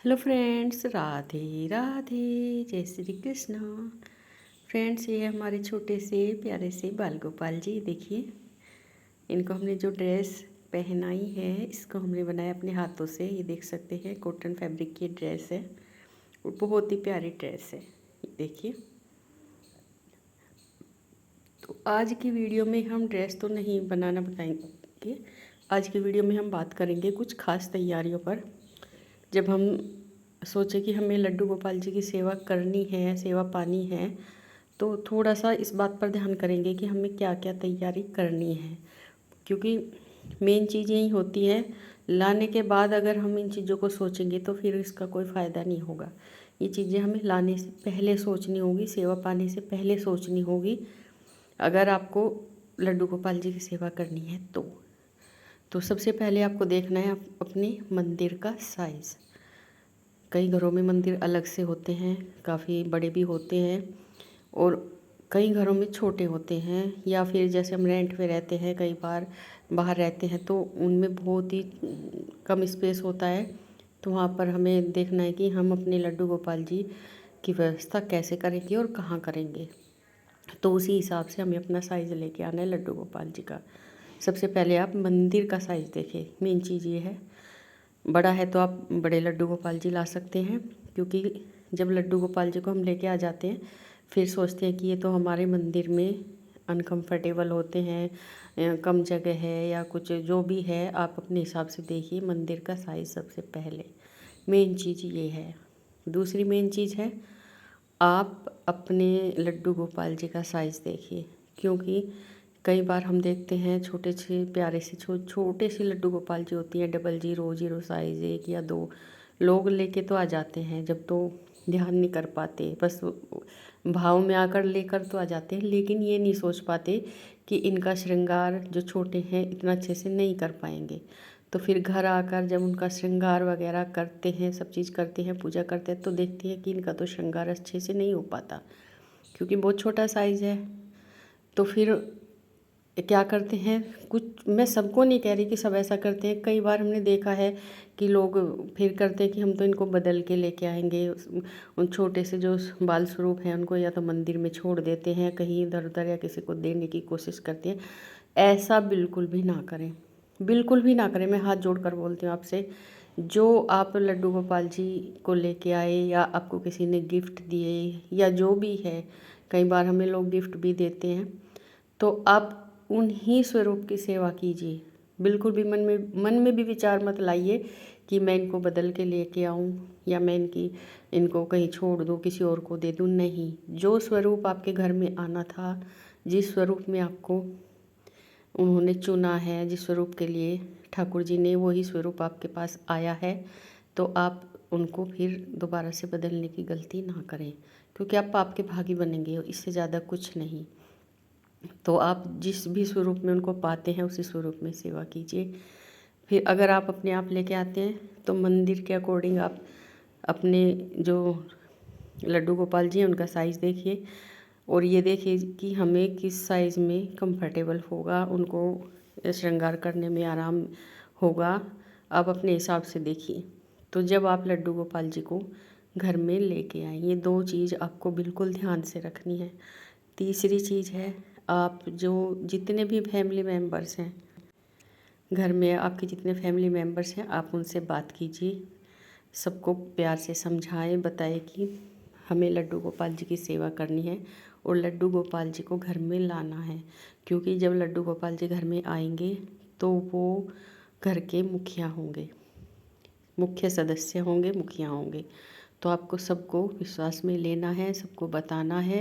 Hello friends, Radhe Radhe, जय Shri Krishna. Friends, ये हमारे छोटे से प्यारे से बाल गोपाल जी। देखिए, इनको हमने जो ड्रेस पहनाई है, इसको हमने बनाया अपने हाथों से। ये देख सकते हैं, कॉटन फैब्रिक की ड्रेस है और बहुत ही प्यारी ड्रेस है। देखिए, तो आज की वीडियो में हम ड्रेस तो नहीं बनाना बताएंगे। आज की वीडियो में हम बात करेंगे कुछ खास तैयारियों पर। जब हम सोचे कि हमें लड्डू गोपाल जी की सेवा करनी है, सेवा पानी है, तो थोड़ा सा इस बात पर ध्यान करेंगे कि हमें क्या क्या तैयारी करनी है। क्योंकि मेन चीज़ यही होती है, लाने के बाद अगर हम इन चीज़ों को सोचेंगे तो फिर इसका कोई फ़ायदा नहीं होगा। ये चीज़ें हमें लाने से पहले सोचनी होगी, सेवा पाने से पहले सोचनी होगी, अगर आपको लड्डू गोपाल जी की सेवा करनी है तो सबसे पहले आपको देखना है अपने मंदिर का साइज़। कई घरों में मंदिर अलग से होते हैं, काफ़ी बड़े भी होते हैं और कई घरों में छोटे होते हैं, या फिर जैसे हम रेंट पे रहते हैं, कई बार बाहर रहते हैं तो उनमें बहुत ही कम स्पेस होता है। तो वहाँ पर हमें देखना है कि हम अपने लड्डू गोपाल जी की व्यवस्था कैसे करेंगे और कहाँ करेंगे। तो उसी हिसाब से हमें अपना साइज़ लेके आना है लड्डू गोपाल जी का। सबसे पहले आप मंदिर का साइज़ देखें। मेन चीज़ ये है, बड़ा है तो आप बड़े लड्डू गोपाल जी ला सकते हैं, क्योंकि जब लड्डू गोपाल जी को हम लेके आ जाते हैं फिर सोचते हैं कि ये तो हमारे मंदिर में अनकंफर्टेबल होते हैं, कम जगह है या कुछ जो भी है। आप अपने हिसाब से देखिए मंदिर का साइज़ सबसे पहले। मेन चीज़ ये है। दूसरी मेन चीज़ है, आप अपने लड्डू गोपाल जी का साइज़ देखिए, क्योंकि कई बार हम देखते हैं छोटे से प्यारे से छोटे से लड्डू गोपाल जी होती हैं, 00 साइज़, 1 या 2 लोग लेके तो आ जाते हैं, जब तो ध्यान नहीं कर पाते, बस भाव में आकर लेकर तो आ जाते हैं, लेकिन ये नहीं सोच पाते कि इनका श्रृंगार जो छोटे हैं इतना अच्छे से नहीं कर पाएंगे। तो फिर घर आकर जब उनका श्रृंगार वगैरह करते हैं, सब चीज़ करते हैं, पूजा करते हैं, तो देखते हैं कि इनका तो श्रृंगार अच्छे से नहीं हो पाता, क्योंकि बहुत छोटा साइज़ है। तो फिर क्या करते हैं, कुछ, मैं सबको नहीं कह रही कि सब ऐसा करते हैं, कई बार हमने देखा है कि लोग फिर करते हैं कि हम तो इनको बदल के लेके आएंगे। उन छोटे से जो बाल स्वरूप हैं उनको या तो मंदिर में छोड़ देते हैं कहीं इधर उधर, या किसी को देने की कोशिश करते हैं। ऐसा बिल्कुल भी ना करें, बिल्कुल भी ना करें। मैं हाथ जोड़ कर बोलती हूँ आपसे, जो आप लड्डू गोपाल जी को लेके आए या आपको किसी ने गिफ्ट दिए या जो भी है, कई बार हमें लोग गिफ्ट भी देते हैं, तो आप उन्हीं स्वरूप की सेवा कीजिए। बिल्कुल भी मन में भी विचार मत लाइए कि मैं इनको बदल के लेके आऊँ या मैं इनको कहीं छोड़ दूँ, किसी और को दे दूँ। नहीं, जो स्वरूप आपके घर में आना था, जिस स्वरूप में आपको उन्होंने चुना है, जिस स्वरूप के लिए ठाकुर जी ने, वही स्वरूप आपके पास आया है, तो आप उनको फिर दोबारा से बदलने की गलती ना करें, क्योंकि आप पाप के भागी बनेंगे, इससे ज़्यादा कुछ नहीं। तो आप जिस भी स्वरूप में उनको पाते हैं उसी स्वरूप में सेवा कीजिए। फिर अगर आप अपने आप लेके आते हैं तो मंदिर के अकॉर्डिंग आप अपने जो लड्डू गोपाल जी हैं उनका साइज़ देखिए, और ये देखिए कि हमें किस साइज़ में कंफर्टेबल होगा, उनको श्रृंगार करने में आराम होगा। आप अपने हिसाब से देखिए। तो जब आप लड्डू गोपाल जी को घर में लेके आएँ, ये 2 चीज़ आपको बिल्कुल ध्यान से रखनी है। तीसरी चीज़ है, आप जो जितने भी फैमिली मेम्बर्स हैं घर में, आपके जितने फैमिली मेम्बर्स हैं, आप उनसे बात कीजिए, सबको प्यार से समझाएं, बताएं कि हमें लड्डू गोपाल जी की सेवा करनी है और लड्डू गोपाल जी को घर में लाना है। क्योंकि जब लड्डू गोपाल जी घर में आएंगे तो वो घर के मुखिया होंगे, मुख्य सदस्य होंगे, मुखिया होंगे। तो आपको सबको विश्वास में लेना है, सबको बताना है।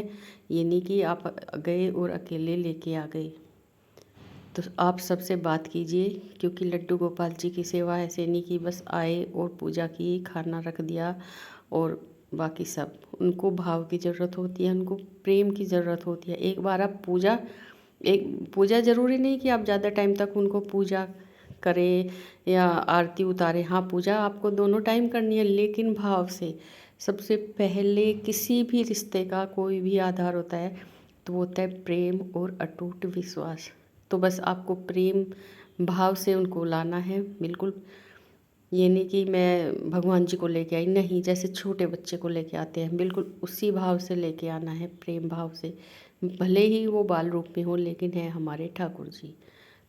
ये नहीं कि आप गए और अकेले लेके आ गए। तो आप सबसे बात कीजिए, क्योंकि लड्डू गोपाल जी की सेवा ऐसे नहीं कि बस आए और पूजा की, खाना रख दिया और बाकी सब। उनको भाव की ज़रूरत होती है, उनको प्रेम की ज़रूरत होती है। एक बार आप पूजा ज़रूरी नहीं कि आप ज़्यादा टाइम तक उनको पूजा करें या आरती उतारें। हाँ, पूजा आपको दोनों टाइम करनी है, लेकिन भाव से। सबसे पहले किसी भी रिश्ते का कोई भी आधार होता है तो वो होता है प्रेम और अटूट विश्वास। तो बस आपको प्रेम भाव से उनको लाना है, बिल्कुल ये नहीं कि मैं भगवान जी को लेके आई, नहीं, जैसे छोटे बच्चे को लेके आते हैं बिल्कुल उसी भाव से लेके आना है, प्रेम भाव से। भले ही वो बाल रूप में हो लेकिन है हमारे ठाकुर जी।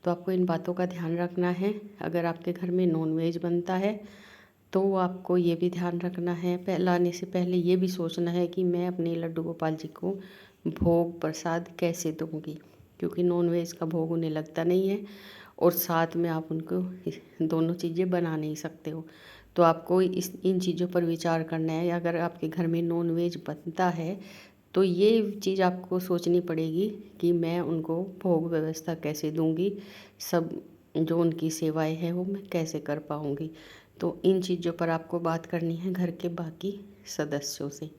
तो आपको इन बातों का ध्यान रखना है। अगर आपके घर में नॉन वेज बनता है तो आपको ये भी ध्यान रखना है, लाने से पहले ये भी सोचना है कि मैं अपने लड्डू गोपाल जी को भोग प्रसाद कैसे दूंगी, क्योंकि नॉन वेज का भोग उन्हें लगता नहीं है और साथ में आप उनको दोनों चीज़ें बना नहीं सकते हो। तो आपको इन चीज़ों पर विचार करना है। अगर आपके घर में नॉन वेज बनता है तो ये चीज़ आपको सोचनी पड़ेगी कि मैं उनको भोग व्यवस्था कैसे दूंगी, सब जो उनकी सेवाएं हैं वो मैं कैसे कर पाऊंगी। तो इन चीज़ों पर आपको बात करनी है घर के बाकी सदस्यों से।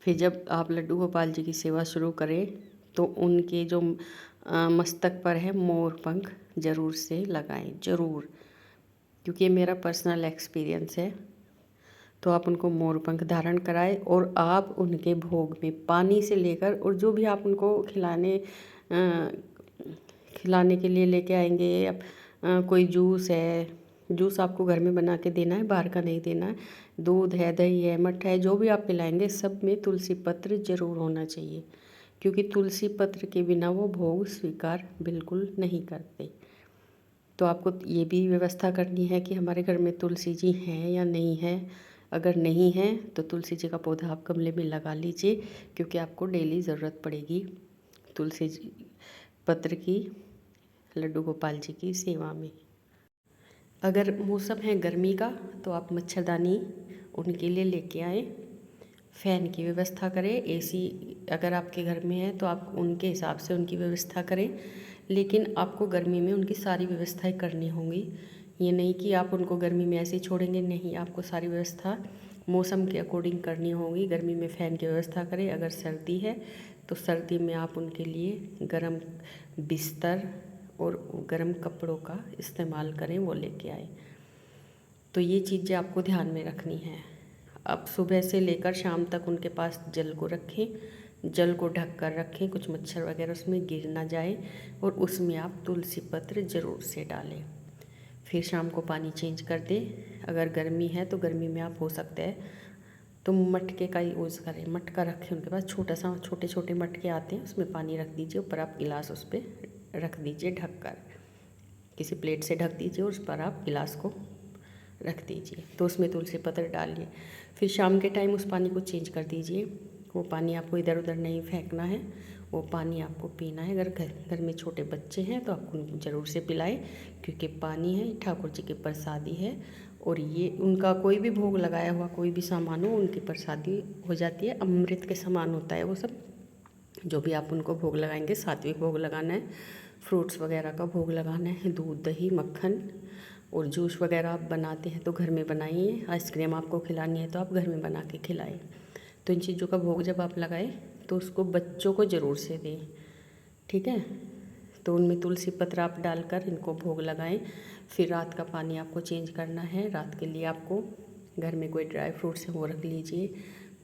फिर जब आप लड्डू गोपाल जी की सेवा शुरू करें तो उनके जो मस्तक पर है मोर पंख ज़रूर से लगाएं, ज़रूर, क्योंकि ये मेरा पर्सनल एक्सपीरियंस है। तो आप उनको मोर पंख धारण कराएं और आप उनके भोग में पानी से लेकर और जो भी आप उनको खिलाने के लिए लेके आएंगे, कोई जूस है, जूस आपको घर में बना के देना है, बाहर का नहीं देना है। दूध है, दही है, मट्ठा है, जो भी आप पिलाएंगे सब में तुलसी पत्र ज़रूर होना चाहिए, क्योंकि तुलसी पत्र के बिना वो भोग स्वीकार बिल्कुल नहीं करते। तो आपको ये भी व्यवस्था करनी है कि हमारे घर में तुलसी जी हैं या नहीं है। अगर नहीं है तो तुलसी जी का पौधा आप गमले में लगा लीजिए, क्योंकि आपको डेली ज़रूरत पड़ेगी तुलसी जी पत्र की लड्डू गोपाल जी की सेवा में। अगर मौसम है गर्मी का तो आप मच्छरदानी उनके लिए लेके आएँ, फ़ैन की व्यवस्था करें। एसी अगर आपके घर में है तो आप उनके हिसाब से उनकी व्यवस्था करें, लेकिन आपको गर्मी में उनकी सारी व्यवस्थाएं करनी होंगी। ये नहीं कि आप उनको गर्मी में ऐसे ही छोड़ेंगे, नहीं, आपको सारी व्यवस्था मौसम के अकॉर्डिंग करनी होगी। गर्मी में फ़ैन की व्यवस्था करें, अगर सर्दी है तो सर्दी में आप उनके लिए गर्म बिस्तर और गर्म कपड़ों का इस्तेमाल करें, वो लेके आए। तो ये चीज़ें आपको ध्यान में रखनी है। अब सुबह से लेकर शाम तक उनके पास जल को रखें, जल को ढक कर रखें, कुछ मच्छर वगैरह उसमें गिर ना जाए, और उसमें आप तुलसी पत्र ज़रूर से डालें। फिर शाम को पानी चेंज कर दें। अगर गर्मी है तो गर्मी में आप हो सकता है तो मटके का यूज़ करें, मटका रखें उनके पास, छोटा सा, छोटे छोटे मटके आते हैं, उसमें पानी रख दीजिए, ऊपर आप गिलास उस पर रख दीजिए ढक कर, किसी प्लेट से ढक दीजिए और उस पर आप गिलास को रख दीजिए, तो उसमें तुलसी पत्र डालिए। फिर शाम के टाइम उस पानी को चेंज कर दीजिए। वो पानी आपको इधर उधर नहीं फेंकना है, वो पानी आपको पीना है। अगर घर में छोटे बच्चे हैं तो आप उनको ज़रूर से पिलाएं, क्योंकि पानी है ठाकुर जी की प्रसादी है, और ये उनका कोई भी भोग लगाया हुआ कोई भी सामान हो उनकी प्रसादी हो जाती है, अमृत के समान होता है वो सब। जो भी आप उनको भोग लगाएंगे, सात्विक भोग लगाना है, फ्रूट्स वगैरह का भोग लगाना है, दूध दही मक्खन और जूस वगैरह आप बनाते हैं तो घर में बनाइए। आइसक्रीम आपको खिलानी है तो आप घर में बना के खिलाएं। तो इन चीज़ों का भोग जब आप लगाएं तो उसको बच्चों को ज़रूर से दें, ठीक है। तो उनमें तुलसी पत्र आप डालकर इनको भोग लगाएं। फिर रात का पानी आपको चेंज करना है। रात के लिए आपको घर में कोई ड्राई फ्रूट्स है वो रख लीजिए,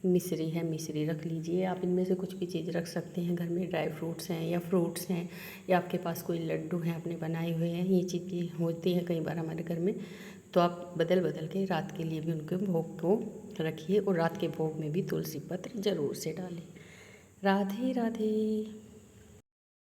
मिश्री है मिश्री रख लीजिए, आप इनमें से कुछ भी चीज़ रख सकते हैं। घर में ड्राई फ्रूट्स हैं या फ्रूट्स हैं या आपके पास कोई लड्डू हैं अपने बनाए हुए हैं, ये चीज़ें होती हैं कई बार हमारे घर में, तो आप बदल बदल के रात के लिए भी उनके भोग को रखिए, और रात के भोग में भी तुलसी पत्र ज़रूर से डालें। राधे राधे।